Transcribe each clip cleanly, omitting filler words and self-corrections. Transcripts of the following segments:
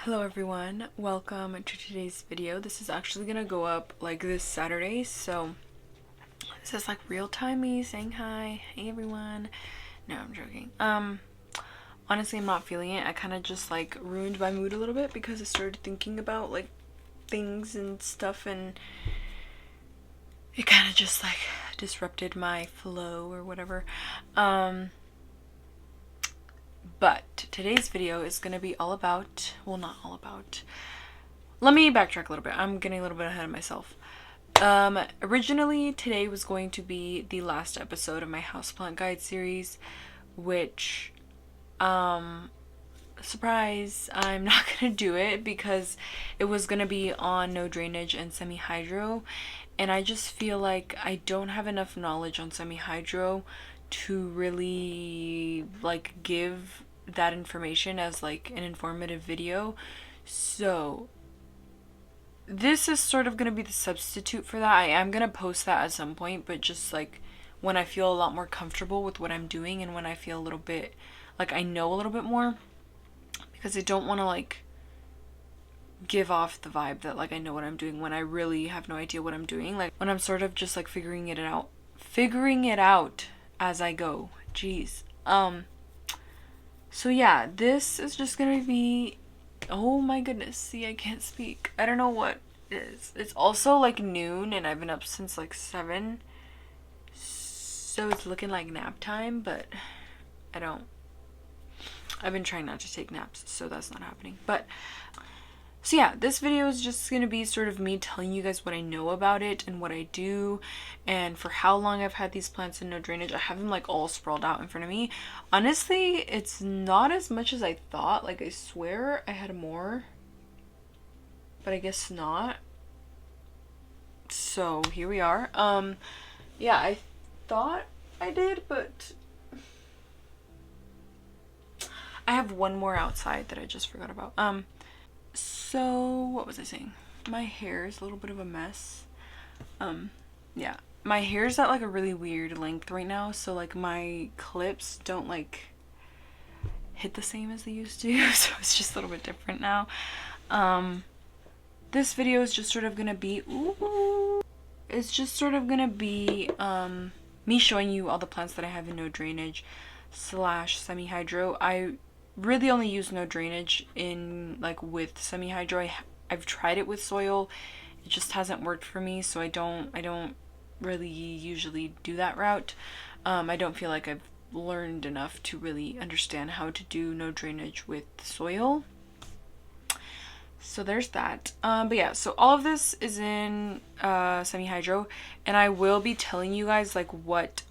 Hello everyone, welcome to today's video. This is actually gonna go up like this Saturday, so this is like real time me saying hi. Hey everyone. No, I'm joking. Honestly, I'm not feeling it. I kind of just like ruined my mood a little bit because I started thinking about like things and stuff, and it kind of just like disrupted my flow or whatever. But today's video is going to be all about, well, not all about, let me backtrack a little bit. I'm getting a little bit ahead of myself. Originally, today was going to be the last episode of my houseplant guide series, which, surprise, I'm not going to do it because it was going to be on no drainage and semi-hydro, and I just feel like I don't have enough knowledge on semi-hydro to really like give that information as like an informative video. So this is sort of going to be the substitute for that. I am going to post that at some point, but just like when I feel a lot more comfortable with what I'm doing and when I feel a little bit like I know a little bit more, because I don't want to like give off the vibe that like I know what I'm doing when I really have no idea what I'm doing, like when I'm sort of just like figuring it out as I go. Jeez. So yeah, this is just gonna be, oh my goodness, see, I can't speak. I don't know what it is. It's also like noon and I've been up since like 7. So it's looking like nap time, but I've been trying not to take naps, so that's not happening. But so yeah, this video is just going to be sort of me telling you guys what I know about it and what I do and for how long I've had these plants in no drainage. I have them like all sprawled out in front of me. Honestly, it's not as much as I thought. Like I swear I had more, but I guess not. So here we are. Yeah, I thought I did, but I have one more outside that I just forgot about. So what was I saying? My hair is a little bit of a mess. Yeah, my hair is at like a really weird length right now, so like my clips don't like hit the same as they used to, so it's just a little bit different now. This video is just sort of gonna be me showing you all the plants that I have in no drainage / semi-hydro. I really only use no drainage in like with semi-hydro. I've tried it with soil, it just hasn't worked for me, so I don't really usually do that route. I don't feel like I've learned enough to really understand how to do no drainage with soil. So there's that. But yeah, so all of this is in semi-hydro, and I will be telling you guys like what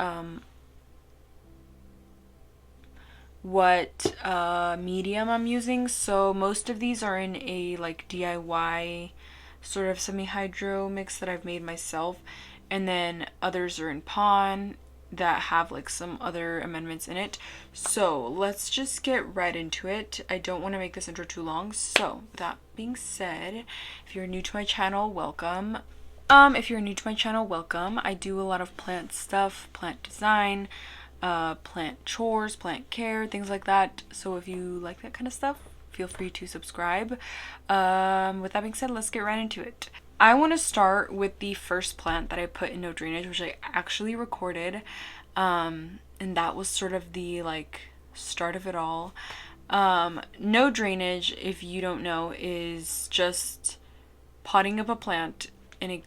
medium I'm using. So most of these are in a like DIY sort of semi-hydro mix that I've made myself, and then others are in pond that have like some other amendments in it. So let's just get right into it. I don't want to make this intro too long, so with that being said, if you're new to my channel, welcome. I do a lot of plant stuff, plant design, plant chores, plant care, things like that. So if you like that kind of stuff, feel free to subscribe. With that being said, let's get right into it. I want to start with the first plant that I put in no drainage, which I actually recorded, and that was sort of the like start of it all. No drainage, if you don't know, is just potting up a plant in a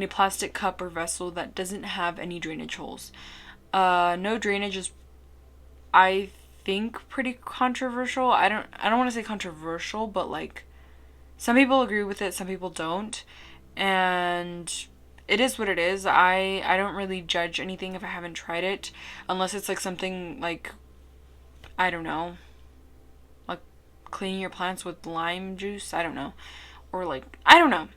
plastic cup or vessel that doesn't have any drainage holes. No drainage is, I think, pretty controversial. I don't want to say controversial, but like some people agree with it, some people don't, and it is what it is. I don't really judge anything if I haven't tried it, unless it's like something like, I don't know, like cleaning your plants with lime juice, I don't know, or like, I don't know.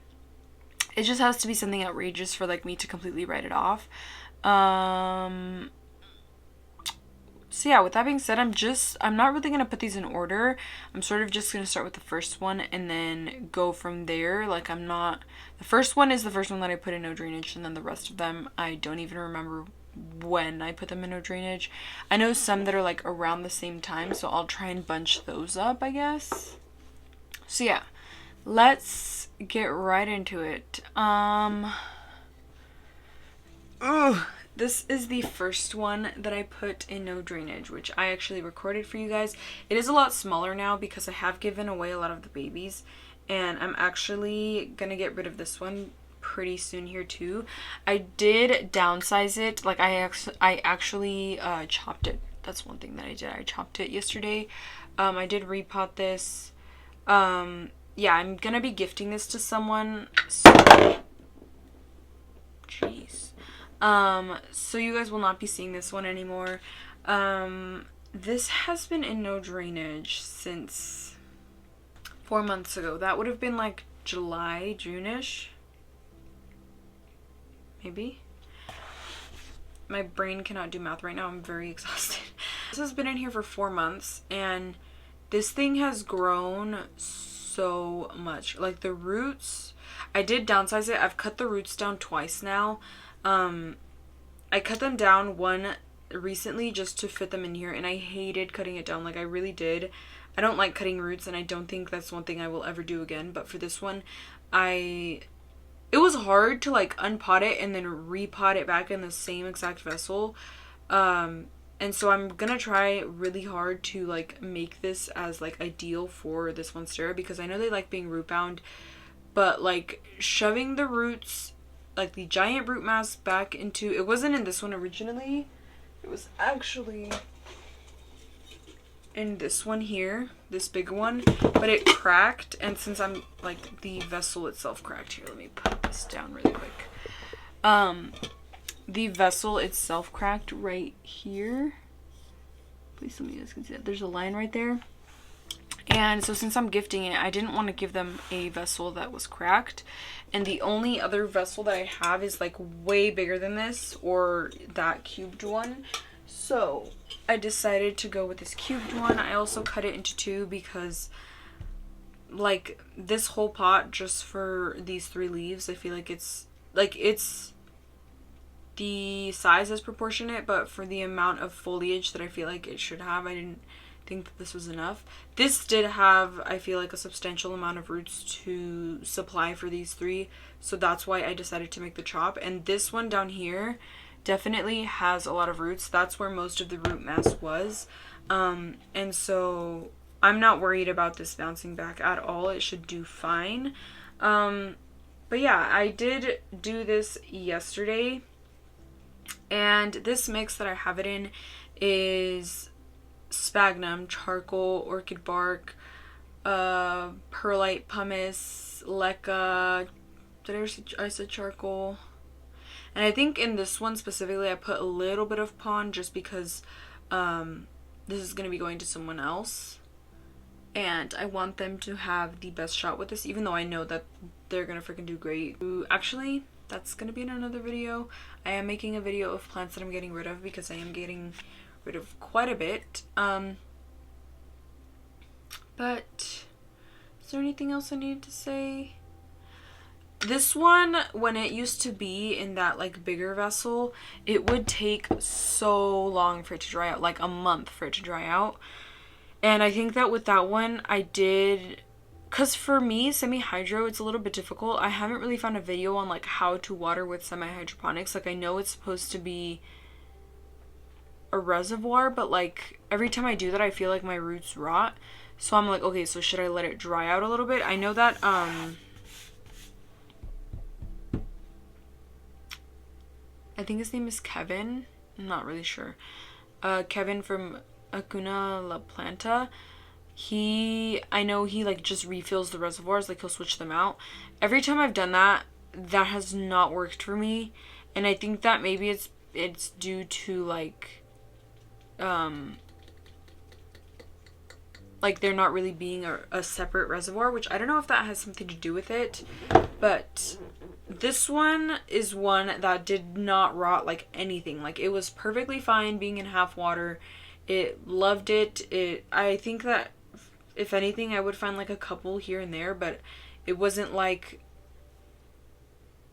It just has to be something outrageous for like me to completely write it off. So yeah, with that being said, I'm not really going to put these in order. I'm sort of just going to start with the first one and then go from there. Like the first one is the first one that I put in no drainage, and then the rest of them, I don't even remember when I put them in no drainage. I know some that are like around the same time, so I'll try and bunch those up, I guess. So yeah, let's get right into it. This is the first one that I put in no drainage, which I actually recorded for you guys. It is a lot smaller now because I have given away a lot of the babies, and I'm actually gonna get rid of this one pretty soon here too. I did downsize it. Like I actually chopped it. That's one thing that I did. I chopped it yesterday. I did repot this. Yeah, I'm gonna be gifting this to someone. So, jeez. So you guys will not be seeing this one anymore. This has been in no drainage since 4 months ago. That would have been like July, June-ish. Maybe. My brain cannot do math right now. I'm very exhausted. This has been in here for 4 months, and this thing has grown so much. Like the roots, I did downsize it. I've cut the roots down twice now. I cut them down one recently just to fit them in here, and I hated cutting it down. Like I really did. I don't like cutting roots, and I don't think that's one thing I will ever do again. But for this one, it was hard to like unpot it and then repot it back in the same exact vessel. And so I'm gonna try really hard to like make this as like ideal for this Monstera, because I know they like being root bound, but like shoving the roots, like the giant root mass back into, it wasn't in this one originally. It was actually in this one here, this big one, but it cracked, and since I'm like the vessel itself cracked, here, let me put this down really quick. The vessel itself cracked right here. Please tell me you guys can see that. There's a line right there. And so since I'm gifting it, I didn't want to give them a vessel that was cracked. And the only other vessel that I have is like way bigger than this, or that cubed one. So I decided to go with this cubed one. I also cut it into two because like this whole pot just for these 3 leaves, I feel like it's the size is proportionate, but for the amount of foliage that I feel like it should have, I didn't think that this was enough. This did have, I feel like, a substantial amount of roots to supply for these 3, so that's why I decided to make the chop. And this one down here definitely has a lot of roots. That's where most of the root mass was, and so I'm not worried about this bouncing back at all. It should do fine. But yeah, I did do this yesterday, and this mix that I have it in is sphagnum, charcoal, orchid bark, perlite pumice, leca. I said charcoal. And I think in this one specifically I put a little bit of pond just because this is going to be going to someone else, and I want them to have the best shot with this, even though I know that they're going to freaking do great. Actually, that's going to be in another video. I am making a video of plants that I'm getting rid of because I am getting rid of quite a bit. But is there anything else I needed to say? This one, when it used to be in that like bigger vessel, it would take so long for it to dry out, like a month for it to dry out. And I think that with that one I did, because for me, semi-hydro, it's a little bit difficult. I haven't really found a video on like how to water with semi-hydroponics. Like I know it's supposed to be a reservoir, but like every time I do that I feel like my roots rot. So I'm like, okay, so should I let it dry out a little bit? I know that I think his name is Kevin. I'm not really sure. Kevin from Acuna La Planta. I know he like just refills the reservoirs, like he'll switch them out. Every time I've done that, that has not worked for me. And I think that maybe it's due to like there not really being a separate reservoir, which I don't know if that has something to do with it. But this one is one that did not rot like anything. Like it was perfectly fine being in half water. It loved it. I think that if anything I would find like a couple here and there, but it wasn't like,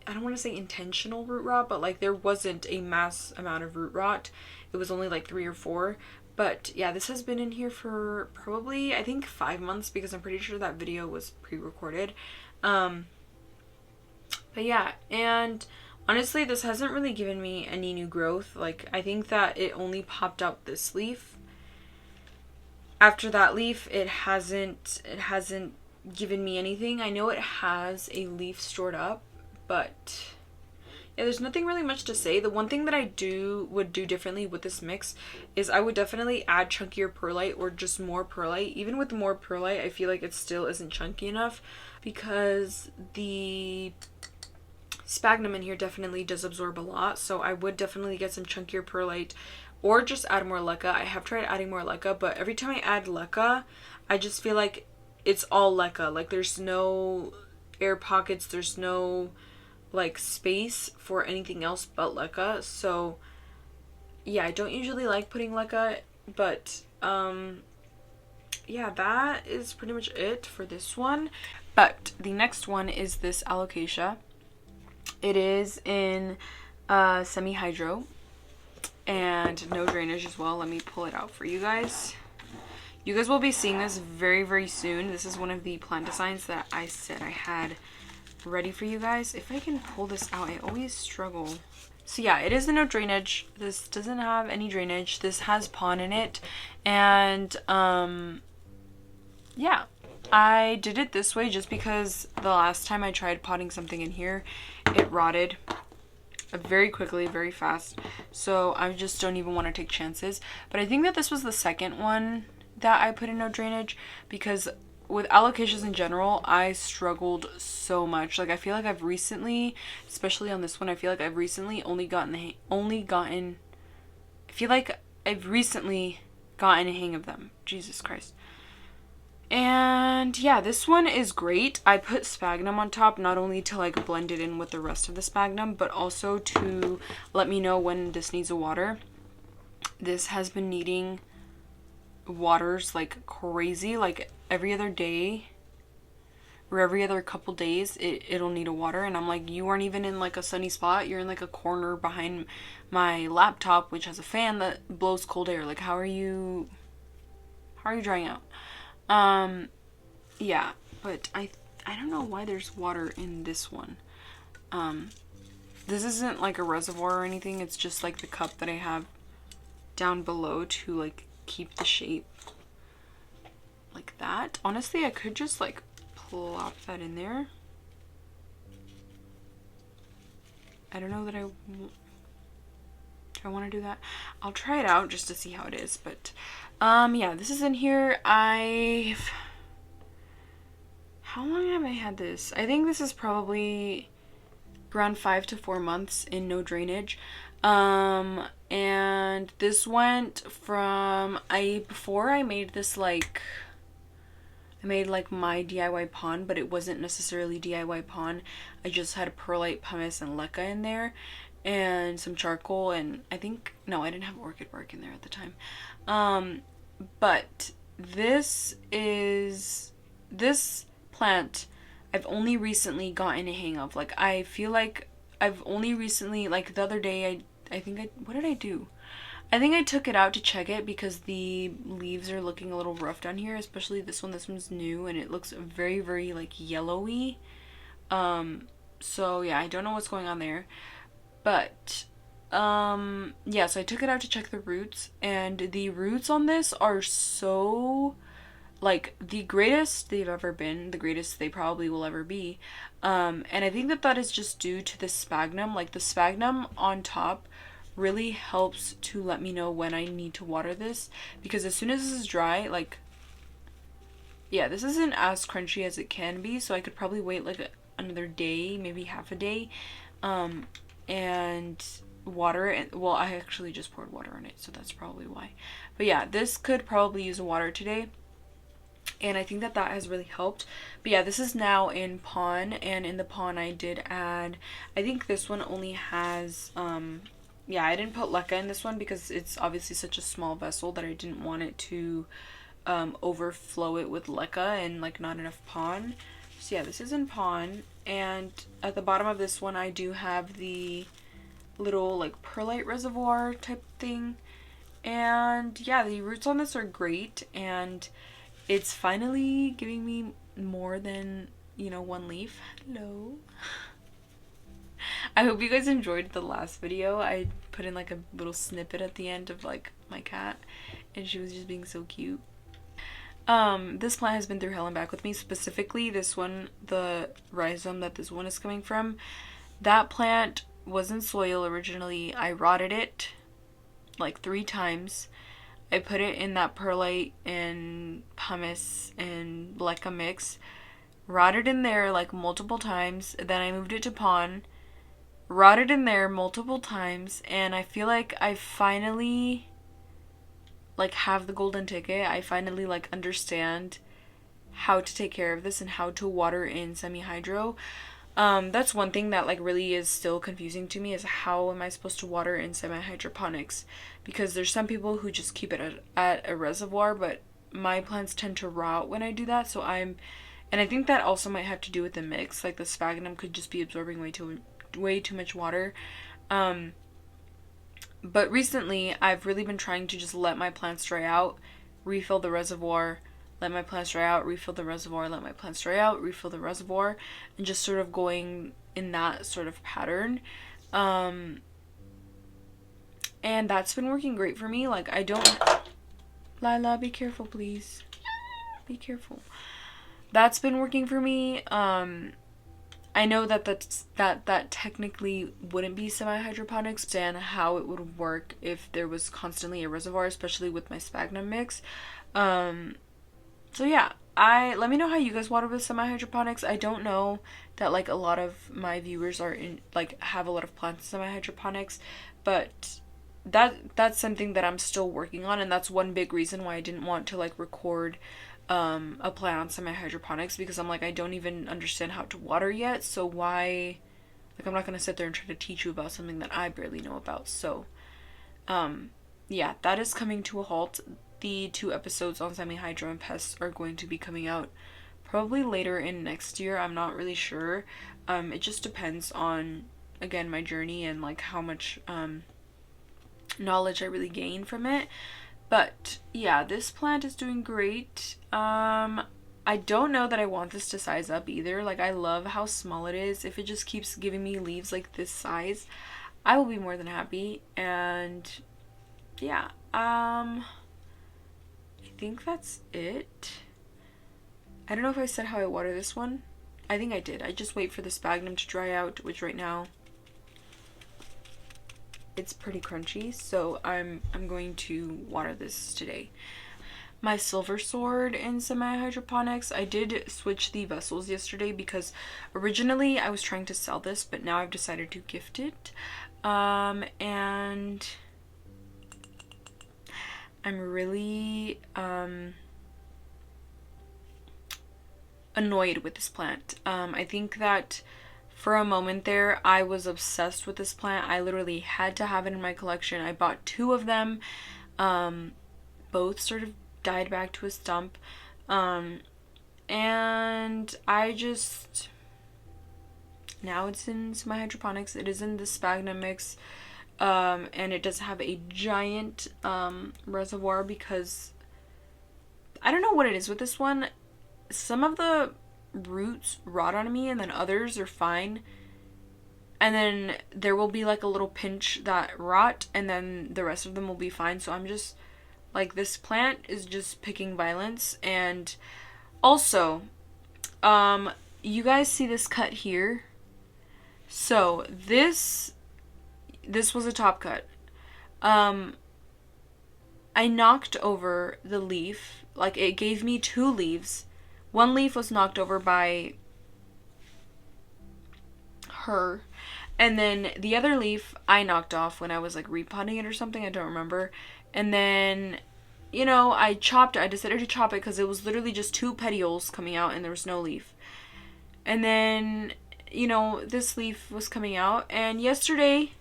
I don't want to say intentional root rot, but like there wasn't a mass amount of root rot. It was only like 3 or 4. But yeah, this has been in here for probably, I think, 5 months, because I'm pretty sure that video was pre-recorded. But yeah, and honestly, this hasn't really given me any new growth. Like, I think that it only popped out this leaf. After that leaf, it hasn't given me anything. I know it has a leaf stored up, but yeah, there's nothing really much to say. The one thing that I would do differently with this mix is I would definitely add chunkier perlite, or just more perlite. Even with more perlite, I feel like it still isn't chunky enough, because the sphagnum in here definitely does absorb a lot. So I would definitely get some chunkier perlite, or just add more leca. I have tried adding more leca, but every time I add leca, I just feel like it's all leca. Like, there's no air pockets, there's no like space for anything else but leca. So yeah, I don't usually like putting leca, but yeah, that is pretty much it for this one. But the next one is this Alocasia. It is in semi-hydro and no drainage as well. Let me pull it out for you guys. You guys will be seeing this very, very soon. This is one of the plant designs that I said I had ready for you guys. If I can pull this out, I always struggle. So yeah, it is no drainage. This doesn't have any drainage. This has pond in it. And yeah, I did it this way just because the last time I tried potting something in here, it rotted very quickly, very fast. So I just don't even want to take chances. But I think that this was the second one that I put in no drainage, because with alocasias in general, I struggled so much. Like, I feel like I've recently, especially on this one, I feel like I've recently gotten a hang of them. Jesus Christ. And yeah, this one is great. I put sphagnum on top, not only to like blend it in with the rest of the sphagnum, but also to let me know when this needs a water. This has been needing waters like crazy. Like, every other day or every other couple days it'll need a water, and I'm like, you aren't even in like a sunny spot, you're in like a corner behind my laptop, which has a fan that blows cold air. Like, how are you drying out? Yeah, but I don't know why there's water in this one. This isn't like a reservoir or anything, it's just like the cup that I have down below to like keep the shape like that. Honestly, I could just like plop that in there. I don't know that I want to do that. I'll try it out just to see how it is. But yeah, this is in here. How long have I had this? I think this is probably around 5 to 4 months in no drainage. And this went from, before I made this, like, I made like my DIY pond, but it wasn't necessarily DIY pond. I just had perlite, pumice, and leca in there, and some charcoal, and I think, no, I didn't have orchid bark in there at the time. But this plant I've only recently gotten a hang of. Like, I feel like I've only recently, like the other day, what did I do? I think I took it out to check it because the leaves are looking a little rough down here, especially this one. This one's new and it looks very, very like yellowy. So yeah, I don't know what's going on there. But yeah, so I took it out to check the roots, and the roots on this are so, like, the greatest they've ever been, the greatest they probably will ever be. And I think that that is just due to the sphagnum. Like, the sphagnum on top really helps to let me know when I need to water this, because as soon as this is dry, like, yeah, this isn't as crunchy as it can be, so I could probably wait like another day, maybe half a day, and water it. Well, I actually just poured water on it, so that's probably why. But yeah, this could probably use water today, and I think that that has really helped. But yeah, this is now in pond, and in the pond I did add, I think this one only has, yeah, I didn't put leca in this one because it's obviously such a small vessel that I didn't want it to overflow it with leca and like not enough pond. So yeah, this is in pond, and at the bottom of this one I do have the little like perlite reservoir type thing, And yeah, the roots on this are great, and it's finally giving me more than, you know, one leaf. Hello. I hope you guys enjoyed the last video. I put in like a little snippet at the end of like my cat, and she was just being so cute. This plant has been through hell and back with me. Specifically this one, the rhizome that this one is coming from. That plant was in soil originally. I rotted it like 3 times. I put it in that perlite and pumice and leca mix. Rotted in there like multiple times. Then I moved it to pond. Rotted in there multiple times. And I feel like I finally like have the golden ticket. I finally like understand how to take care of this and how to water in semi-hydro. That's one thing that like really is still confusing to me, is how am I supposed to water in semi-hydroponics, because there's some people who just keep it at a reservoir, but my plants tend to rot when I do that. So and I think that also might have to do with the mix, like the sphagnum could just be absorbing way too much water. But recently I've really been trying to just let my plants dry out, refill the reservoir, let my plants dry out, refill the reservoir, let my plants dry out, refill the reservoir, and just sort of going in that sort of pattern. And that's been working great for me. Like I don't... Lila, be careful, please. Be careful. That's been working for me. I know that technically wouldn't be semi-hydroponics, and how it would work if there was constantly a reservoir, especially with my sphagnum mix. So yeah, let me know how you guys water with semi-hydroponics. I don't know that like a lot of my viewers are in like have a lot of plants in semi-hydroponics, but that's something that I'm still working on, and that's one big reason why I didn't want to like record a plan on semi-hydroponics, because I'm like, I don't even understand how to water yet, so why, like I'm not gonna sit there and try to teach you about something that I barely know about. So yeah, that is coming to a halt. The 2 episodes on semi-hydro and pests are going to be coming out probably later in next year. I'm not really sure. It just depends on, again, my journey and like how much knowledge I really gain from it. But yeah, this plant is doing great. I don't know that I want this to size up either. Like I love how small it is. If it just keeps giving me leaves like this size, I will be more than happy. And yeah, I think that's it. I don't know if I said how I water this one. I think I did. I just wait for the sphagnum to dry out, which right now it's pretty crunchy, so I'm going to water this today. My silver sword in semi-hydroponics, I did switch the vessels yesterday because originally I was trying to sell this, but now I've decided to gift it. And I'm really annoyed with this plant. I think that for a moment there, I was obsessed with this plant. I literally had to have it in my collection. I bought 2 of them. Both sort of died back to a stump. And I just... Now it's in semi-hydroponics. It is in the sphagnum mix. And it does have a giant reservoir because... I don't know what it is with this one. Some of the roots rot on me and then others are fine, and then there will be like a little pinch that rot and then the rest of them will be fine. So I'm just like, this plant is just picking violence. And also you guys see this cut here? So this was a top cut. I knocked over the leaf, like it gave me 2 leaves. One leaf was knocked over by her, and then the other leaf I knocked off when I was like repotting it or something, I don't remember. And then, you know, I decided to chop it because it was literally just 2 petioles coming out and there was no leaf. And then, you know, this leaf was coming out, and yesterday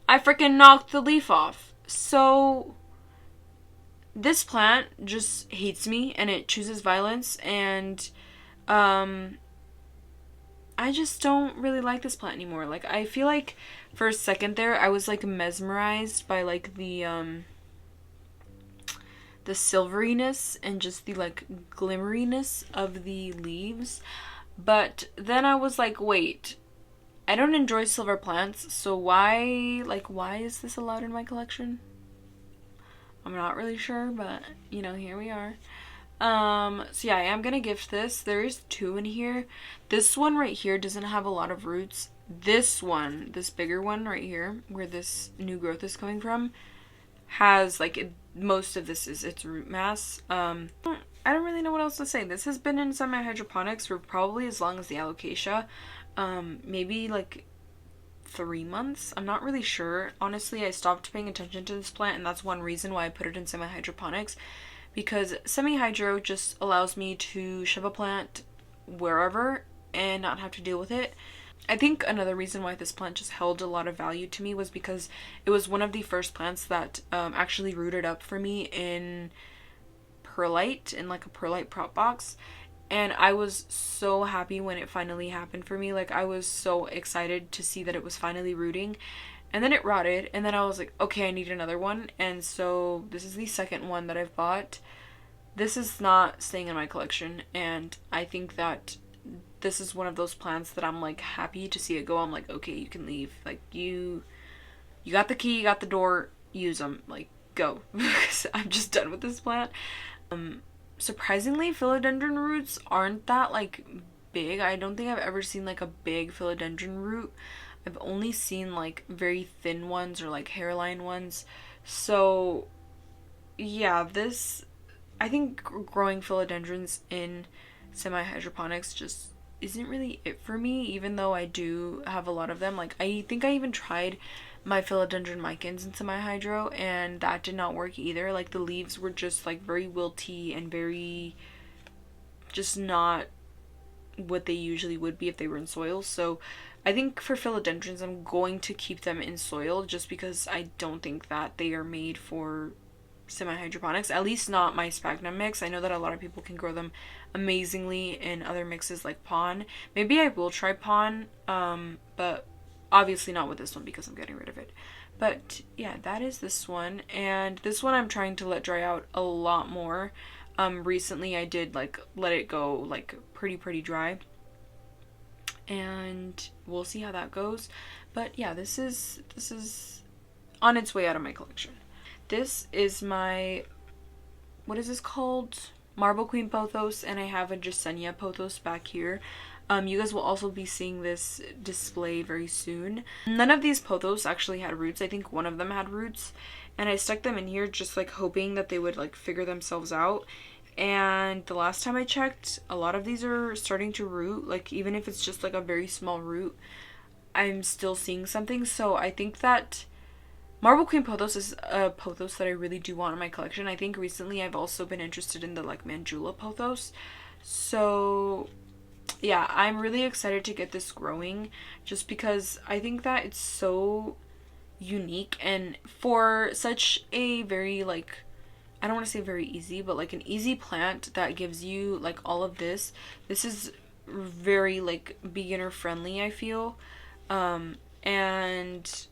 I freaking knocked the leaf off. So this plant just hates me and it chooses violence, and I just don't really like this plant anymore. Like, I feel like for a second there I was like mesmerized by like the the silveriness and just the like glimmeriness of the leaves. But then I was like, wait, I don't enjoy silver plants, so why is this allowed in my collection? I'm not really sure, but you know, here we are. So yeah, I am gonna gift this. There is two in here. This one right here doesn't have a lot of roots. This one, this bigger one right here, where this new growth is coming from, has like most of this is its root mass. I don't really know what else to say. This has been in semi-hydroponics for probably as long as the Alocasia. Maybe like 3 months. I'm not really sure. Honestly, I stopped paying attention to this plant, and that's one reason why I put it in semi-hydroponics, because semi-hydro just allows me to shove a plant wherever and not have to deal with it. I think another reason why this plant just held a lot of value to me was because it was one of the first plants that actually rooted up for me in perlite, in like a perlite prop box. And I was so happy when it finally happened for me. Like, I was so excited to see that it was finally rooting. And then it rotted, and then I was like, okay, I need another one. And so this is the second one that I've bought. This is not staying in my collection, and I think that this is one of those plants that I'm like happy to see it go. I'm like, okay, you can leave. Like, you got the key, you got the door, use them. Like, go. I'm just done with this plant. Surprisingly, philodendron roots aren't that like big. I don't think I've ever seen like a big philodendron root. I've only seen like very thin ones or like hairline ones. So yeah, this, I think growing philodendrons in semi-hydroponics just isn't really it for me, even though I do have a lot of them. Like, I think I even tried my philodendron Micans into my hydro, and that did not work either. Like, the leaves were just like very wilty and very just not what they usually would be if they were in soil. So I think for philodendrons, I'm going to keep them in soil just because I don't think that they are made for semi-hydroponics, at least not my sphagnum mix. I know that a lot of people can grow them amazingly in other mixes like pon. Maybe I will try pon, but obviously not with this one because I'm getting rid of it. But yeah, that is this one, and this one I'm trying to let dry out a lot more. Recently I did like let it go like pretty dry, and we'll see how that goes. But yeah, this is on its way out of my collection. This is my, what is this called? Marble Queen Pothos, and I have a Gisenia Pothos back here. You guys will also be seeing this display very soon. None of these Pothos actually had roots. I think one of them had roots, and I stuck them in here just like hoping that they would like figure themselves out. And the last time I checked, a lot of these are starting to root. Like, even if it's just like a very small root, I'm still seeing something. So I think that Marble Queen Pothos is a Pothos that I really do want in my collection. I think recently I've also been interested in the like Manjula Pothos. So yeah, I'm really excited to get this growing just because I think that it's so unique, and for such a very like, I don't want to say very easy, but like an easy plant that gives you like all of this. This is very like beginner friendly, I feel. And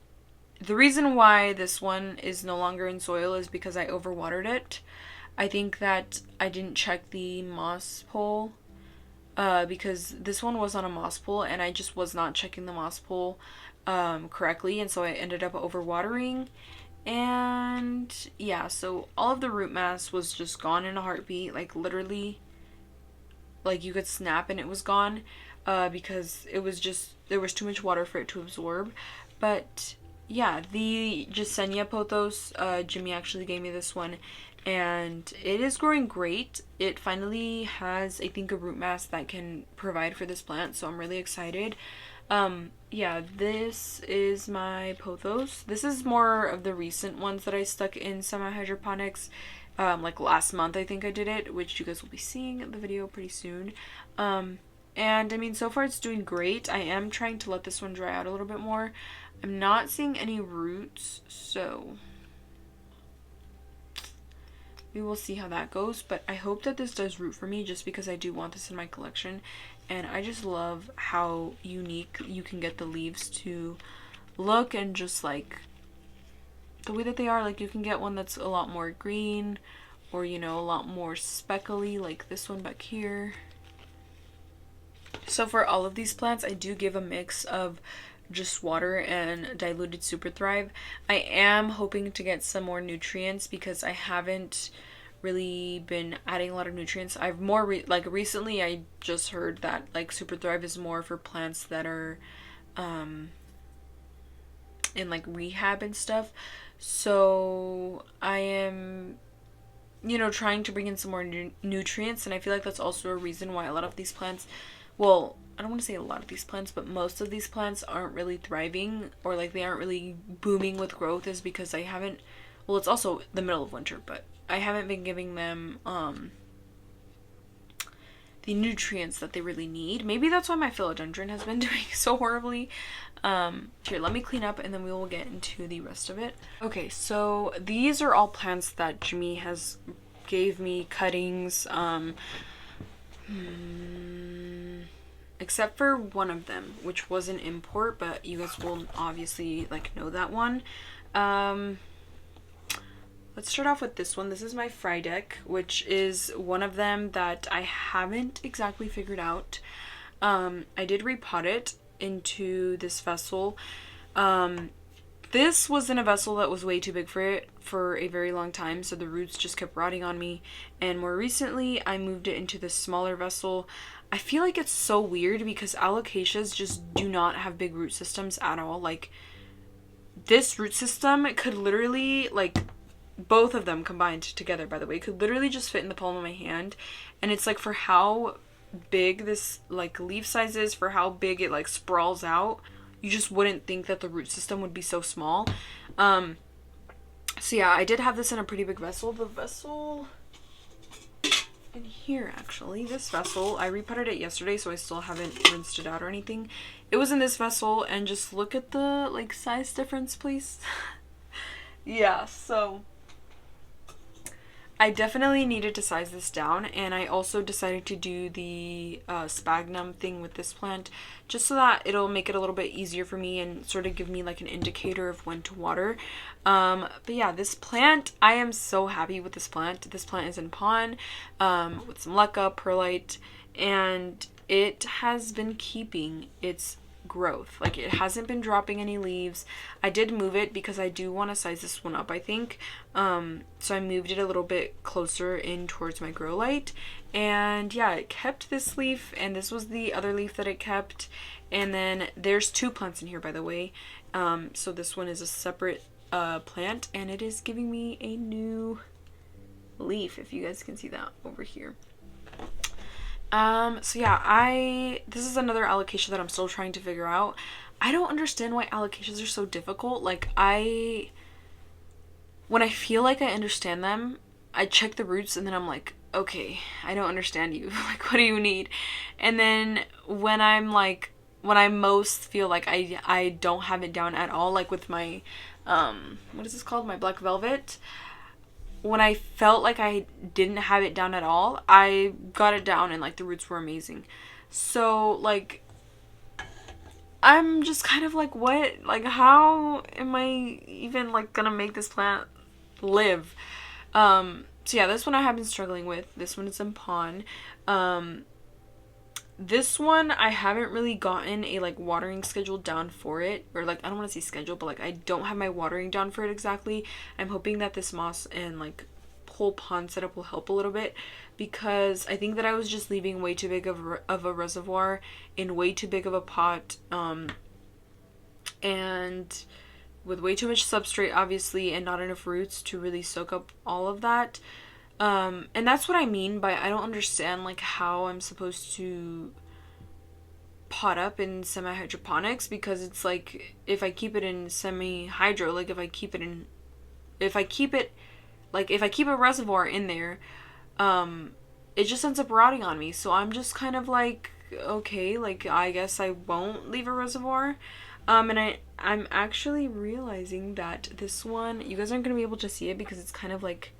the reason why this one is no longer in soil is because I overwatered it. I think that I didn't check the moss pole, because this one was on a moss pole and I just was not checking the moss pole correctly, and so I ended up overwatering. And yeah, so all of the root mass was just gone in a heartbeat. Like, literally, like you could snap and it was gone, because it was just, there was too much water for it to absorb. But yeah, the Gisenia Pothos, Jimmy actually gave me this one, and it is growing great. It finally has, I think, a root mass that can provide for this plant, so I'm really excited. Yeah, this is my Pothos. This is more of the recent ones that I stuck in semi-hydroponics. Like last month I think I did it, which you guys will be seeing in the video pretty soon. And I mean, so far it's doing great. I am trying to let this one dry out a little bit more. I'm not seeing any roots, so we will see how that goes. But I hope that this does root for me, just because I do want this in my collection. And I just love how unique you can get the leaves to look, and just like the way that they are. Like, you can get one that's a lot more green, or, you know, a lot more speckly, like this one back here. So for all of these plants, I do give a mix of just water and diluted Super Thrive. I am hoping to get some more nutrients because I haven't really been adding a lot of nutrients. I've more recently I just heard that like Super Thrive is more for plants that are in like rehab and stuff. So I am, you know, trying to bring in some more nutrients, and I feel like that's also a reason why a lot of these plants, well, I don't want to say a lot of these plants, but most of these plants aren't really thriving, or like they aren't really booming with growth, is because I haven't, well, it's also the middle of winter, but I haven't been giving them the nutrients that they really need. Maybe that's why my philodendron has been doing so horribly. Here, let me clean up and then we will get into the rest of it. Okay, so these are all plants that Jimmy has gave me cuttings, except for one of them, which was an import, but you guys will obviously like know that one. Let's start off with this one. This is my Frydek, which is one of them that I haven't exactly figured out. I did repot it into this vessel. This was in a vessel that was way too big for it for a very long time, so the roots just kept rotting on me. And more recently, I moved it into this smaller vessel. I feel like it's so weird because alocasias just do not have big root systems at all. Like, this root system could literally, like, both of them combined together, by the way, could literally just fit in the palm of my hand. And it's like, for how big this like leaf size is, for how big it like sprawls out, you just wouldn't think that the root system would be so small. So yeah, I did have this in a pretty big vessel. The vessel in here, actually, this vessel, I repotted it yesterday, so I still haven't rinsed it out or anything. It was in this vessel, and just look at the like size difference, please. Yeah, so I definitely needed to size this down, and I also decided to do the sphagnum thing with this plant just so that it'll make it a little bit easier for me and sort of give me like an indicator of when to water. But yeah, this plant, I am so happy with this plant. This plant is in pon with some leca, perlite, and it has been keeping its growth. Like, it hasn't been dropping any leaves. I did move it because I do want to size this one up, I think. So I moved it a little bit closer in towards my grow light, and yeah, it kept this leaf, and this was the other leaf that it kept. And then there's two plants in here, by the way. So this one is a separate plant, and it is giving me a new leaf, if you guys can see that over here. So yeah, this is another alocasia that I'm still trying to figure out. I don't understand why alocasias are so difficult. Like, when I feel like I understand them, I check the roots and then I'm like, okay, I don't understand you. Like, what do you need? And then when I most feel like I don't have it down at all, like with my, what is this called? My black velvet. When I felt like I didn't have it down at all, I got it down and like the roots were amazing. So like, I'm just kind of like, what? Like, how am I even like gonna make this plant live? So yeah, this one I have been struggling with. This one is in pon. This one, I haven't really gotten a like watering schedule down for it, or like, I don't want to say schedule, but like, I don't have my watering down for it exactly. I'm hoping that this moss and like whole pond setup will help a little bit, because I think that I was just leaving way too big of a reservoir in way too big of a pot, and with way too much substrate, obviously, and not enough roots to really soak up all of that. And that's what I mean by I don't understand like how I'm supposed to pot up in semi-hydroponics, because it's like, if I keep it in semi-hydro, like if I keep a reservoir in there, it just ends up rotting on me. So I'm just kind of like, okay, like I guess I won't leave a reservoir. And I'm actually realizing that this one, you guys aren't gonna be able to see it because it's kind of like,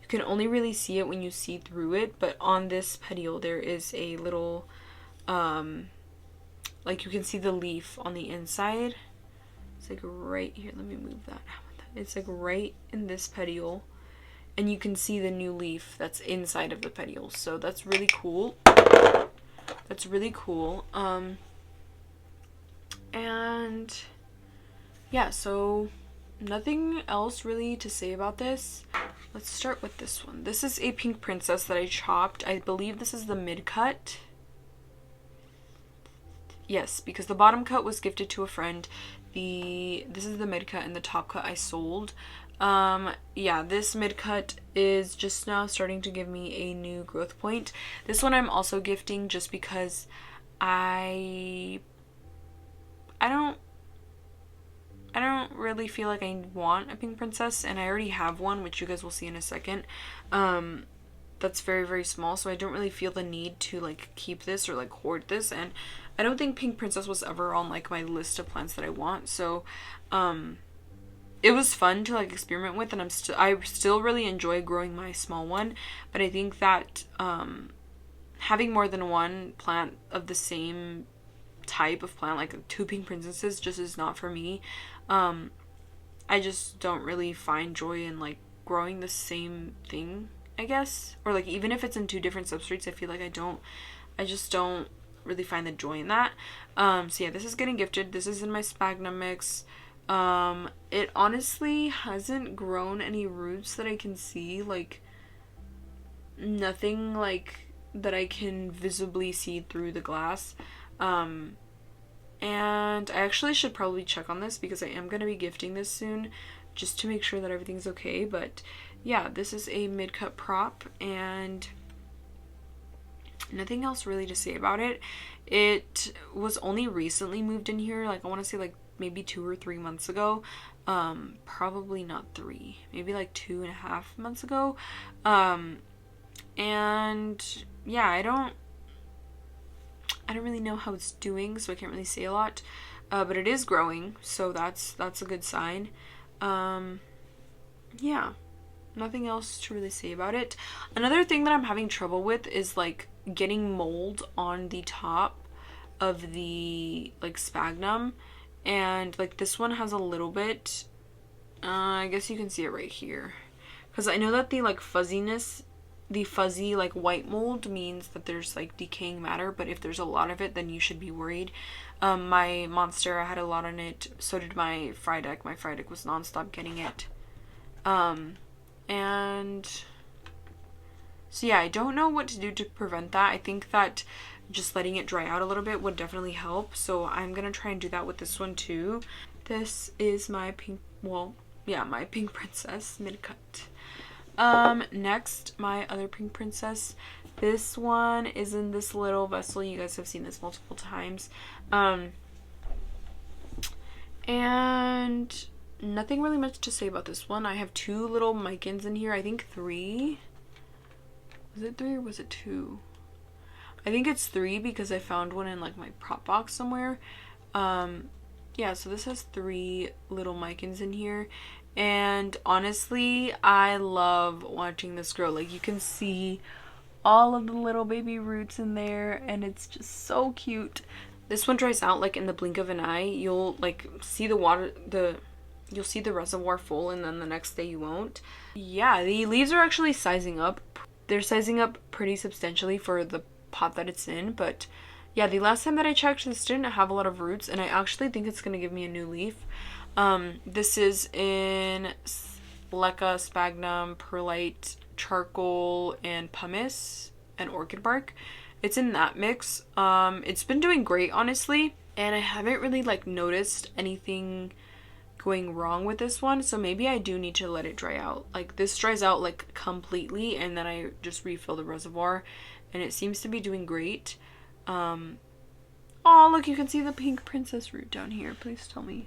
you can only really see it when you see through it, but on this petiole there is a little, like you can see the leaf on the inside. It's like right here, let me move that. It's like right in this petiole. and you can see the new leaf that's inside of the petioles. So that's really cool. That's really cool. And yeah, so nothing else really to say about this. Let's start with this one. This is a pink princess that I chopped. I believe this is the mid cut. Yes, because the bottom cut was gifted to a friend. This is the mid cut, and the top cut I sold. Yeah, this mid cut is just now starting to give me a new growth point. This one I'm also gifting just because I don't really feel like I want a pink princess, and I already have one, which you guys will see in a second. That's very, very small, so I don't really feel the need to like keep this or like hoard this, and I don't think pink princess was ever on like my list of plants that I want. So it was fun to like experiment with, and I still really enjoy growing my small one, but I think that having more than one plant of the same type of plant, like 2 pink princesses, just is not for me. I just don't really find joy in like growing the same thing, I guess, or like even if it's in 2 different substrates, I feel like I just don't really find the joy in that. So yeah, this is getting gifted. This is in my sphagnum mix. It honestly hasn't grown any roots that I can see, like nothing like that I can visibly see through the glass. And I actually should probably check on this because I am going to be gifting this soon just to make sure that everything's okay. But yeah, this is a mid-cut prop, and nothing else really to say about it. It was only recently moved in here, like I want to say like maybe 2 or 3 months ago. Probably not 3, maybe like 2.5 months ago. And yeah, I don't really know how it's doing, so I can't really say a lot. But it is growing, so that's a good sign. Yeah, nothing else to really say about it. Another thing that I'm having trouble with is like getting mold on the top of the like sphagnum, and like this one has a little bit. I guess you can see it right here, because I know that the like fuzziness, the fuzzy like white mold means that there's like decaying matter, but if there's a lot of it, then you should be worried. My Monstera had a lot on it, so did my Frydek. My Frydek was nonstop getting it. And so yeah, I don't know what to do to prevent that. I think that just letting it dry out a little bit would definitely help, so I'm gonna try and do that with this one too. This is my pink, well, yeah, my pink princess mid-cut. Next, my other pink princess. This one is in this little vessel. You guys have seen this multiple times. And nothing really much to say about this one. I have 2 little Micans in here. I think 3. Was it 3 or was it 2? I think it's 3 because I found one in like my prop box somewhere. Yeah, so this has 3 little Micans in here. And honestly, I love watching this grow. Like you can see all of the little baby roots in there, and it's just so cute. This one dries out like in the blink of an eye. You'll like see the water, you'll see the reservoir full, and then the next day you won't. Yeah, the leaves are actually sizing up. They're sizing up pretty substantially for the pot that it's in, but yeah, the last time that I checked, this didn't have a lot of roots, and I actually think it's gonna give me a new leaf. This is in Leca, sphagnum, perlite, charcoal, and pumice, and orchid bark. It's in that mix. It's been doing great, honestly, and I haven't really like noticed anything going wrong with this one, so maybe I do need to let it dry out. Like this dries out like completely, and then I just refill the reservoir, and it seems to be doing great. Oh, look, you can see the pink princess root down here. Please tell me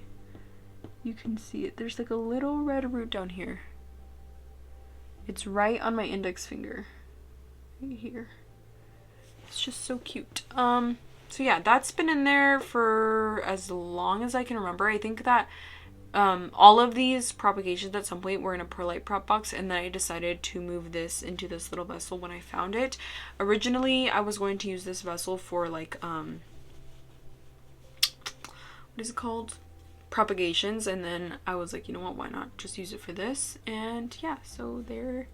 you can see it. There's like a little red root down here. It's right on my index finger. Right here. It's just so cute. So yeah, that's been in there for as long as I can remember. I think that all of these propagations at some point were in a perlite prop box, and then I decided to move this into this little vessel when I found it. Originally, I was going to use this vessel for like, what is it called? Propagations, and then I was like, you know what, why not just use it for this? And yeah, so there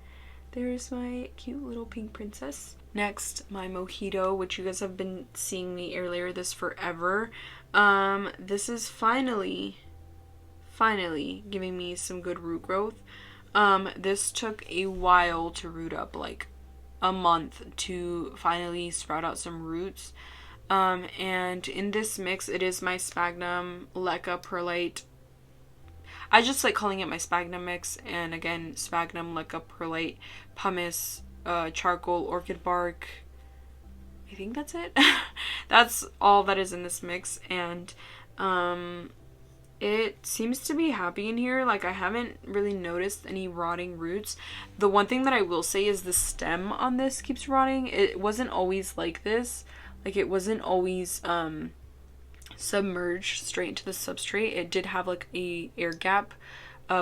there's my cute little pink princess. Next, my mojito, which you guys have been seeing me airlayer this forever. This is finally giving me some good root growth. This took a while to root up, like a month to finally sprout out some roots. And in this mix, it is my sphagnum, leca, perlite. I just like calling it my sphagnum mix, and again, sphagnum, leca, perlite, pumice, charcoal, orchid bark. I think that's it. That's all that is in this mix, and it seems to be happy in here. Like, I haven't really noticed any rotting roots. The one thing that I will say is the stem on this keeps rotting. It wasn't always like this. Like, it wasn't always submerged straight into the substrate. It did have like a air gap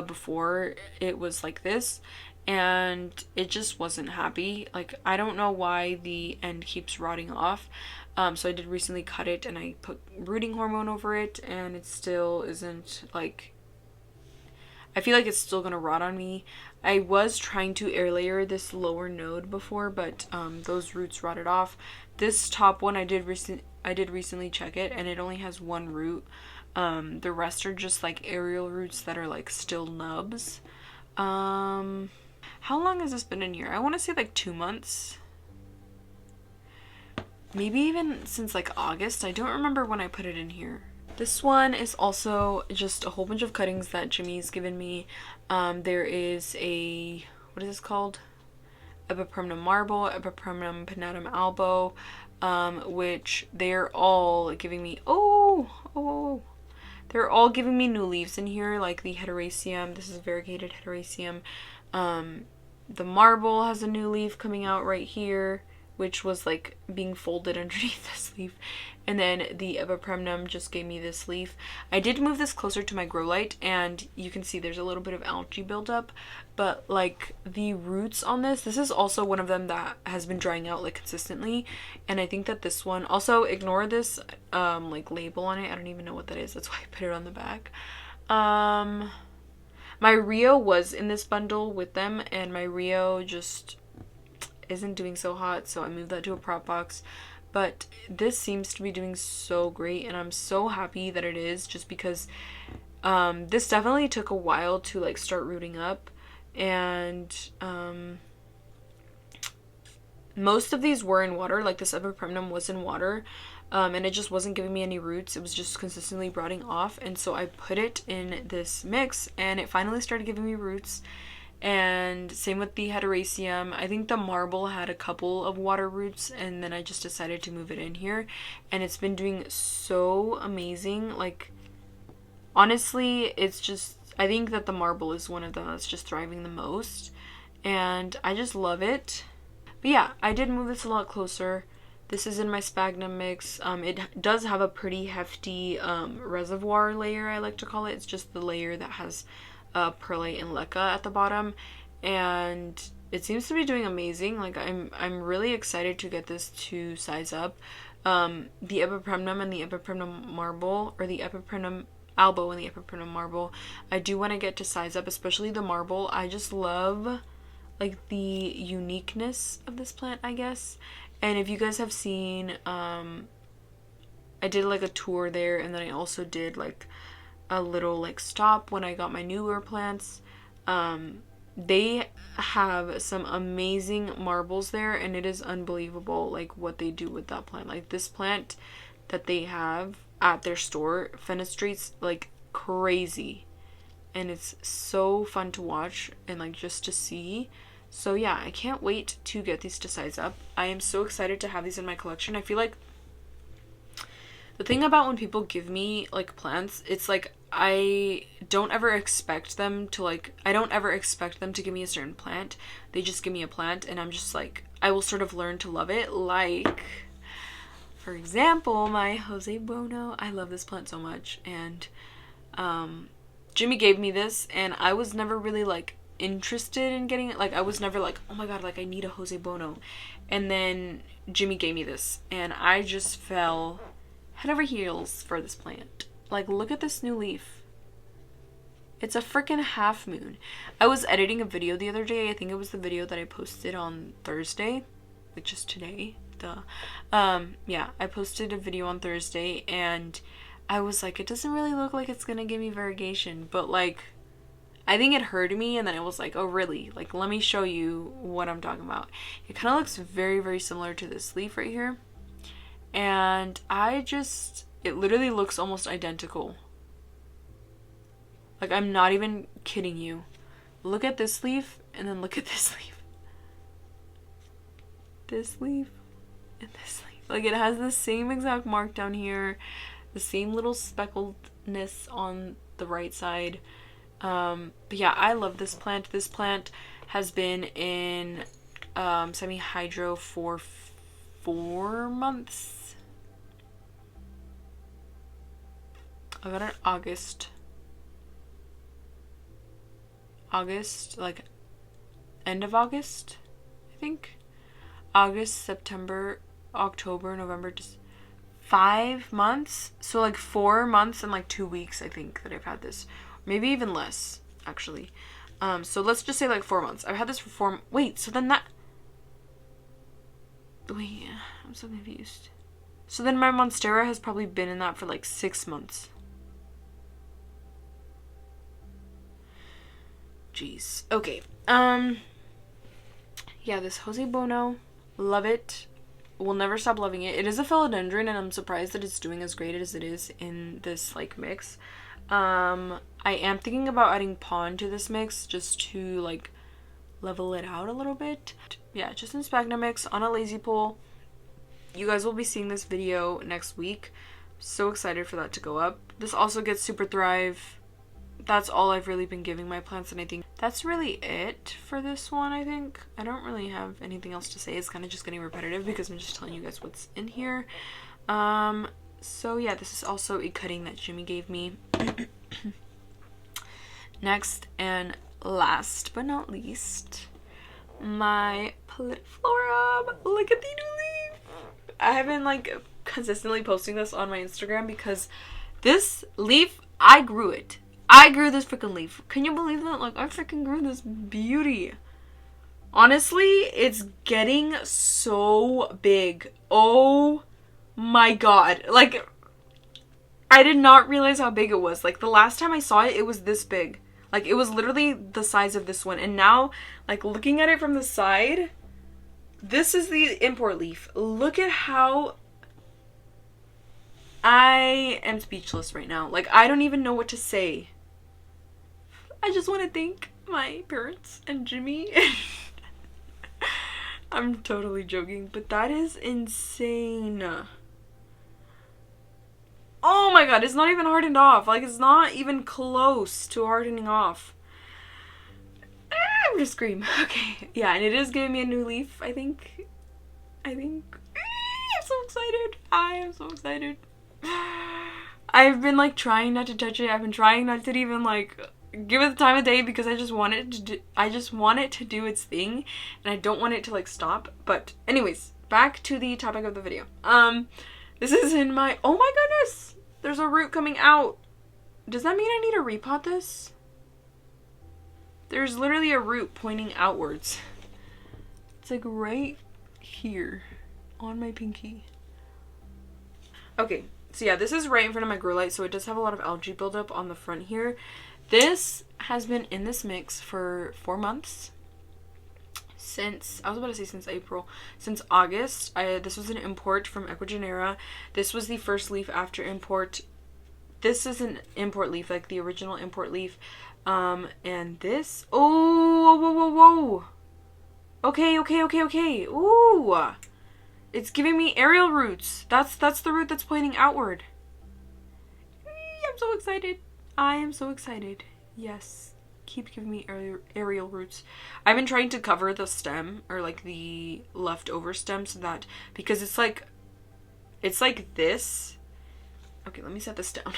before it was like this, and it just wasn't happy. Like, I don't know why the end keeps rotting off. So I did recently cut it, and I put rooting hormone over it, and it still isn't, like, I feel like it's still gonna rot on me. I was trying to air layer this lower node before, but those roots rotted off. This top one I did recently check it, and it only has one root. The rest are just like aerial roots that are like still nubs. How long has this been in here? I want to say like 2 months. Maybe even since like August. I don't remember when I put it in here. This one is also just a whole bunch of cuttings that Jimmy's given me. There is a, what is this called? Epipremnum marble, Epipremnum pinnatum albo, which they're all giving me, they're all giving me new leaves in here, like the Hederaceum. This is variegated Hederaceum. The marble has a new leaf coming out right here, which was like being folded underneath this leaf. And then the Epipremnum just gave me this leaf. I did move this closer to my grow light, and you can see there's a little bit of algae buildup, but like the roots on this is also one of them that has been drying out like consistently. And I think that this one, also ignore this like label on it. I don't even know what that is. That's why I put it on the back. My Rio was in this bundle with them, and my Rio just isn't doing so hot, so I moved that to a prop box. But this seems to be doing so great, and I'm so happy that it is, just because this definitely took a while to like start rooting up, and most of these were in water. Like this Epipremnum was in water, and it just wasn't giving me any roots. It was just consistently rotting off, and so I put it in this mix, and it finally started giving me roots. And same with the Hederaceum. I think the marble had a couple of water roots, and then I just decided to move it in here, and it's been doing so amazing. Like, honestly, it's just, I think that the marble is one of them that's just thriving the most, and I just love it. But yeah, I did move this a lot closer. This is in my sphagnum mix. It does have a pretty hefty reservoir layer, I like to call it. It's just the layer that has perlite and leca at the bottom, and it seems to be doing amazing. Like, I'm really excited to get this to size up. The Epipremnum and the Epipremnum marble, or the Epipremnum Albo and the Epipremnum marble, I do want to get to size up, especially the marble. I just love like the uniqueness of this plant, I guess. And if you guys have seen, I did like a tour there, and then I also did like a little like stop when I got my newer plants. They have some amazing marbles there, and it is unbelievable like what they do with that plant. Like, this plant that they have at their store fenestrates like crazy, and it's so fun to watch and like just to see. So yeah, I can't wait to get these to size up. I am so excited to have these in my collection. I feel like the thing about when people give me like plants, it's like I don't ever expect them to give me a certain plant. They just give me a plant, and I'm just like, I will sort of learn to love it. Like, for example, my Jose Buono. I love this plant so much, and Jimmy gave me this, and I was never really like interested in getting it. Like, I was never like, oh my god, like I need a Jose Buono. And then Jimmy gave me this, and I just fell head over heels for this plant. Like, look at this new leaf. It's a freaking half moon. I was editing a video the other day. I think it was the video that I posted on Thursday, which is today. Yeah, I posted a video on Thursday and I was like, it doesn't really look like it's gonna give me variegation, but like, I think it heard me, and then it was like, oh really? Like, let me show you what I'm talking about. It kind of looks very, very similar to this leaf right here. And it literally looks almost identical. Like, I'm not even kidding you. Look at this leaf, and then look at this leaf. This leaf, and this leaf. Like, it has the same exact mark down here. The same little speckledness on the right side. But yeah, I love this plant. This plant has been in semi-hydro for 4 months. I got it August, like end of August, I think. August, September, October, November, just 5 months. So like 4 months and like 2 weeks, I think, that I've had this. Maybe even less, actually. So let's just say like 4 months. I've had this for wait, so then wait, I'm so confused. So then my Monstera has probably been in that for like 6 months. Jeez. Okay. Yeah, this Jose Buono, love it. Will never stop loving it. It is a philodendron, and I'm surprised that it's doing as great as it is in this like mix. I am thinking about adding pond to this mix just to like level it out a little bit. Yeah, just in sphagnum mix on a lazy pole. You guys will be seeing this video next week. So excited for that to go up. This also gets Super Thrive. That's all I've really been giving my plants, and I think that's really it for this one. I think I don't really have anything else to say. It's kind of just getting repetitive because I'm just telling you guys what's in here. So yeah, this is also a cutting that Jimmy gave me. Next and last but not least, my Pallidiflorum. Look at the new leaf. I have been like consistently posting this on my Instagram because this leaf, I grew it. I grew this freaking leaf. Can you believe that? Like, I freaking grew this beauty. Honestly, it's getting so big. Oh my god. Like, I did not realize how big it was. Like, the last time I saw it, it was this big. Like, it was literally the size of this one. And now, like, looking at it from the side, this is the import leaf. Look at how... I am speechless right now. Like, I don't even know what to say. I just want to thank my parents and Jimmy. I'm totally joking, but that is insane. Oh my god, it's not even hardened off. Like, it's not even close to hardening off. I'm gonna scream. Okay, yeah, and it is giving me a new leaf, I think. I'm so excited. I am so excited. I've been like trying not to touch it. I've been trying not to even like give it the time of day because I just want it to do its thing, and I don't want it to like stop. But anyways, back to the topic of the video. This is in my, oh my goodness, there's a root coming out. Does that mean I need to repot this? There's literally a root pointing outwards. It's like right here on my pinky. Okay, so yeah, this is right in front of my grow light, so it does have a lot of algae buildup on the front here. This has been in this mix for 4 months. Since, I was about to say since April, since August. This was an import from Ecuagenera. This was the first leaf after import. This is an import leaf, like the original import leaf. And this, oh, whoa, whoa, whoa. Okay. Ooh. It's giving me aerial roots. That's the root that's pointing outward. I'm so excited. I am so excited. Yes. Keep giving me aerial roots. I've been trying to cover the stem, or like the leftover stem, so that, because it's like this. Okay, let me set this down.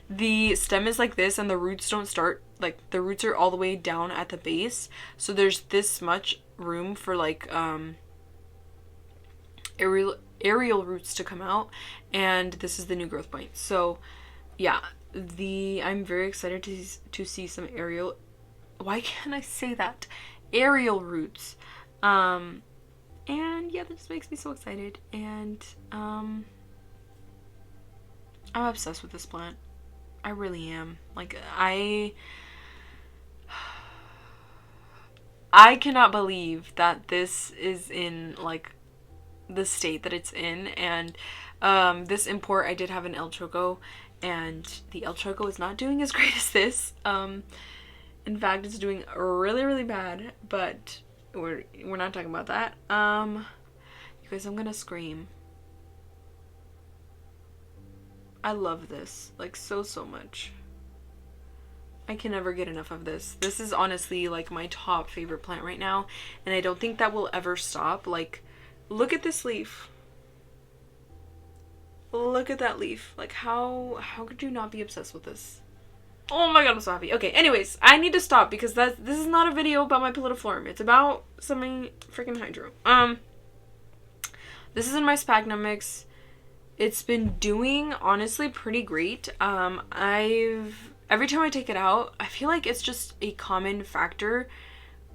The stem is like this, and the roots don't start, like the roots are all the way down at the base. So there's this much room for like aerial roots to come out, and this is the new growth point. So yeah, I'm very excited to see some aerial, why can't I say that? Aerial roots. And yeah, this makes me so excited. And I'm obsessed with this plant. I really am. Like, I cannot believe that this is in like the state that it's in. And this import, I did have an El Choco, and the El Choco is not doing as great as this. In fact, it's doing really, really bad, but we're not talking about that. You guys, I'm gonna scream. I love this, like, so much. I can never get enough of this. This is honestly like my top favorite plant right now, and I don't think that will ever stop. Like, look at this leaf. Look at that leaf. Like, how could you not be obsessed with this? Oh my god, I'm so happy. Okay, anyways, I need to stop because this is not a video about my Pallidiflorum. It's about Semi-Hydro. This is in my sphagnum mix. It's been doing honestly pretty great. Every time I take it out, I feel like it's just a common factor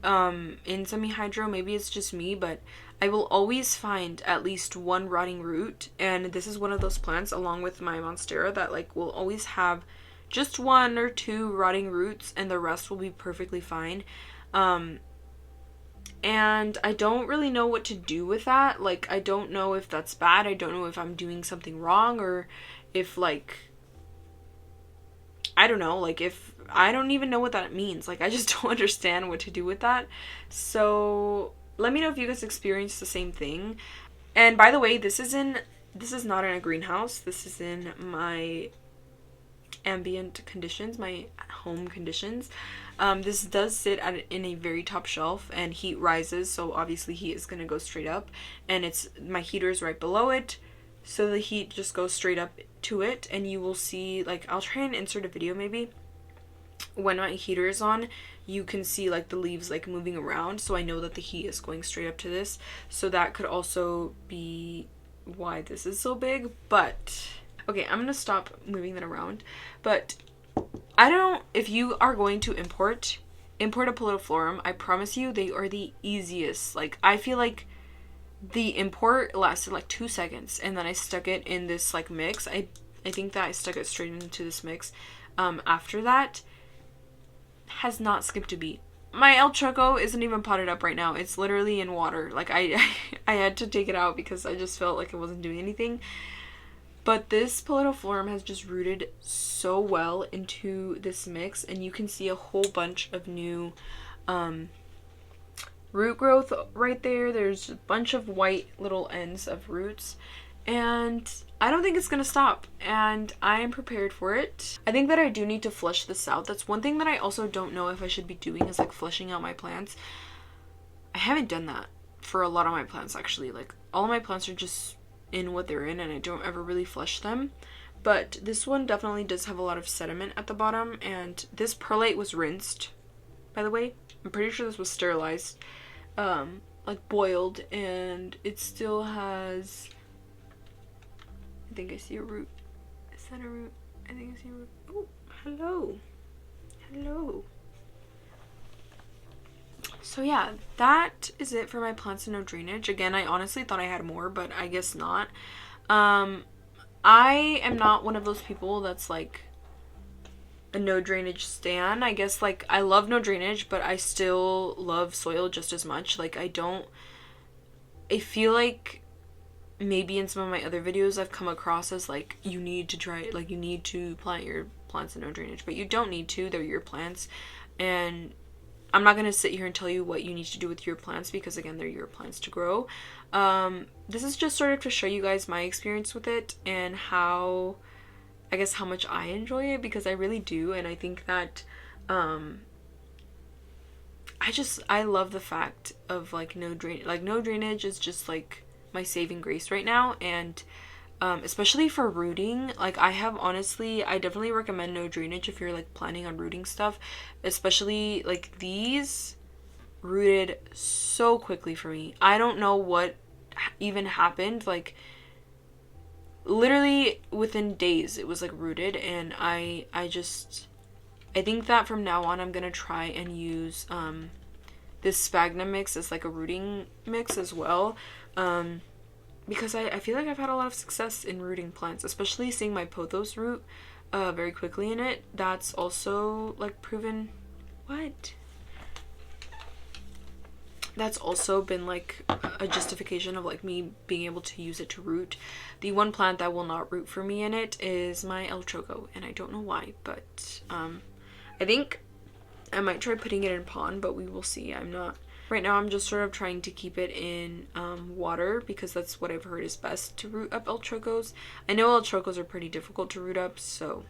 in Semi-Hydro. Maybe it's just me, but I will always find at least one rotting root, and this is one of those plants along with my Monstera that like will always have just 1 or 2 rotting roots, and the rest will be perfectly fine. And I don't really know what to do with that. Like, I don't know if that's bad. I don't know if I'm doing something wrong, or if like, I don't know, like if I don't even know what that means. Like, I just don't understand what to do with that. So let me know if you guys experience the same thing. And by the way, this is not in a greenhouse. This is in my ambient conditions, my home conditions. This does sit in a very top shelf, and heat rises, so obviously heat is going to go straight up, and my heater is right below it, so the heat just goes straight up to it. And you will see, like, I'll try and insert a video maybe when my heater is on. You can see like the leaves like moving around, so I know that the heat is going straight up to this. So that could also be why this is so big. But okay, I'm gonna stop moving that around. But I don't, if you are going to import a Pallidiflorum, I promise you they are the easiest. Like, I feel like the import lasted like 2 seconds, and then I stuck it in this like mix. I think that I stuck it straight into this mix. After that, has not skipped a beat. My El Choco isn't even potted up right now. It's literally in water. Like, I had to take it out because I just felt like it wasn't doing anything. But this Pallidiflorum has just rooted so well into this mix, and you can see a whole bunch of new root growth right there. There's a bunch of white little ends of roots, and I don't think it's gonna stop, and I am prepared for it. I think that I do need to flush this out. That's one thing that I also don't know if I should be doing, is like flushing out my plants. I haven't done that for a lot of my plants, actually. Like, all of my plants are just in what they're in, and I don't ever really flush them. But this one definitely does have a lot of sediment at the bottom, and this perlite was rinsed, by the way. I'm pretty sure this was sterilized, like boiled, and it still has, I think I see a root. Is that a root? I think I see a root. Oh, hello. Hello. So yeah, that is it for my plants and no drainage. Again, I honestly thought I had more, but I guess not. I am not one of those people that's like a no drainage stan. I guess, like, I love no drainage, but I still love soil just as much. Like, I feel like maybe in some of my other videos I've come across as like, you need to plant your plants in no drainage, but you don't need to. They're your plants, and I'm not going to sit here and tell you what you need to do with your plants, because again, they're your plants to grow. This is just sort of to show you guys my experience with it, and how much I enjoy it, because I really do. And I think that I love the fact of like no drainage is just like my saving grace right now. And especially for rooting, like, I definitely recommend no drainage if you're like planning on rooting stuff, especially like these rooted so quickly for me. I don't know what even happened. Like, literally within days it was like rooted, and I think that from now on I'm gonna try and use this sphagnum mix as like a rooting mix as well, because I feel like I've had a lot of success in rooting plants, especially seeing my pothos root very quickly in it. That's also like proven. What? That's also been like a justification of like me being able to use it to root. The one plant that will not root for me in it is my El Choco, and I don't know why, but I think I might try putting it in pond, but we will see. I'm not right now. I'm just sort of trying to keep it in water, because that's what I've heard is best to root up El Chocos. I know El Chocos are pretty difficult to root up, so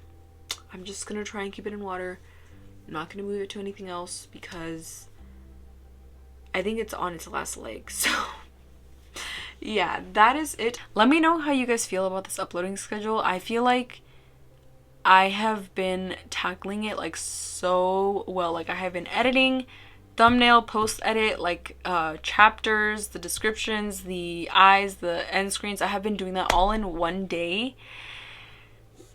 I'm just gonna try and keep it in water. I'm not gonna move it to anything else because I think it's on its last leg. So yeah, that is it. Let me know how you guys feel about this uploading schedule. I feel like I have been tackling it like so well. Like I have been editing, thumbnail, post edit, like chapters, the descriptions, the eyes, the end screens. I have been doing that all in one day,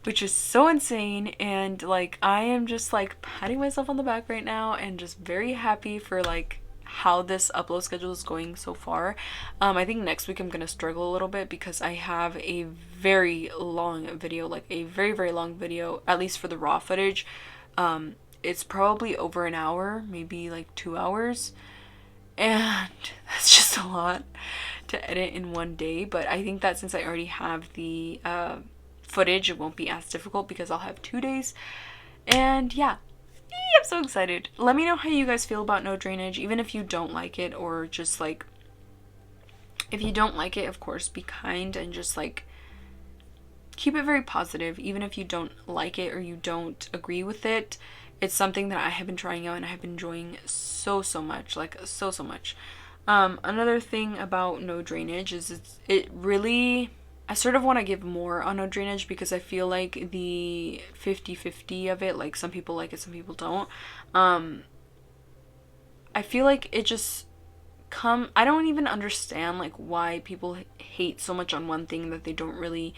which is so insane. And like I am just like patting myself on the back right now and just very happy for like how this upload schedule is going so far. I think next week I'm gonna struggle a little bit because I have a very long video, like a very long video, at least for the raw footage. It's probably over an hour, maybe like 2 hours, and that's just a lot to edit in one day. But I think that since I already have the footage, it won't be as difficult because I'll have 2 days. And yeah, I'm so excited. Let me know how you guys feel about no drainage, even if you don't like it, or just like, if you don't like it, of course, be kind and just like keep it very positive. Even if you don't like it or you don't agree with it, it's something that I have been trying out and I have been enjoying so much, like so much. Another thing about no drainage is it really, I sort of want to give more on no drainage because I feel like the 50-50 of it, like some people like it, some people don't. I feel like it just I don't even understand like why people hate so much on one thing that they don't really,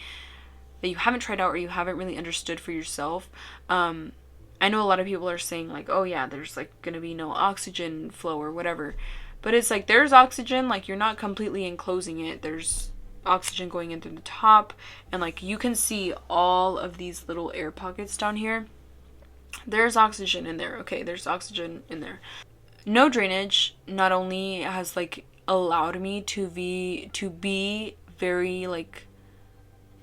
that you haven't tried out or you haven't really understood for yourself. I know a lot of people are saying like, oh yeah, there's like gonna be no oxygen flow or whatever, but it's like there's oxygen, like you're not completely enclosing it. There's oxygen going in through the top, and like you can see all of these little air pockets down here. There's oxygen in there. Okay, there's oxygen in there. No drainage not only has like allowed me to be very like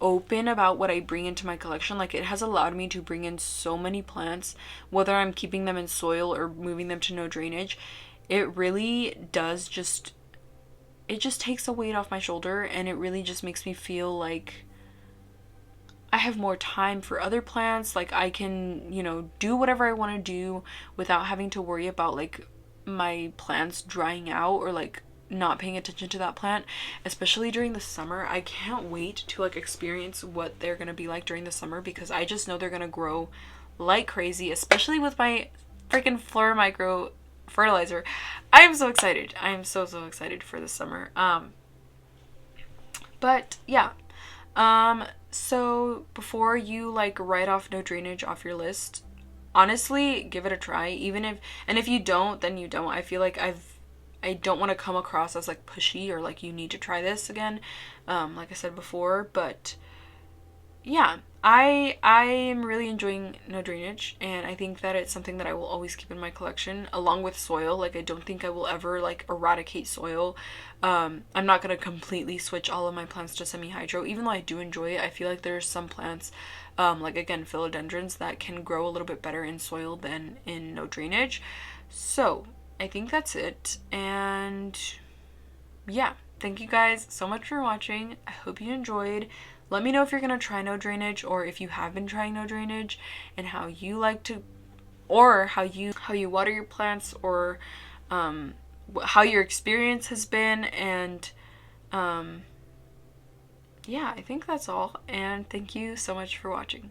open about what I bring into my collection. Like it has allowed me to bring in so many plants, whether I'm keeping them in soil or moving them to no drainage. It really does just, it just takes a weight off my shoulder, and it really just makes me feel like I have more time for other plants. Like I can, you know, do whatever I want to do without having to worry about like my plants drying out or like not paying attention to that plant, especially during the summer. I can't wait to like experience what they're gonna be like during the summer, because I just know they're gonna grow like crazy, especially with my freaking Flora Micro fertilizer. I am so excited. I am so excited for the summer. But yeah, so before you like write off no drainage off your list, honestly give it a try. Even if, and if you don't, then you don't. I feel like I don't want to come across as like pushy or like you need to try this again, like I said before. But yeah, I am really enjoying no drainage, and I think that it's something that I will always keep in my collection along with soil. Like I don't think I will ever like eradicate soil. I'm not gonna completely switch all of my plants to semi-hydro, even though I do enjoy it. I feel like there's some plants, like again philodendrons, that can grow a little bit better in soil than in no drainage. So I think that's it, and yeah, thank you guys so much for watching. I hope you enjoyed. Let me know if you're gonna try no drainage, or if you have been trying no drainage, and how you like to, or how you water your plants, or how your experience has been. And yeah, I think that's all, and thank you so much for watching.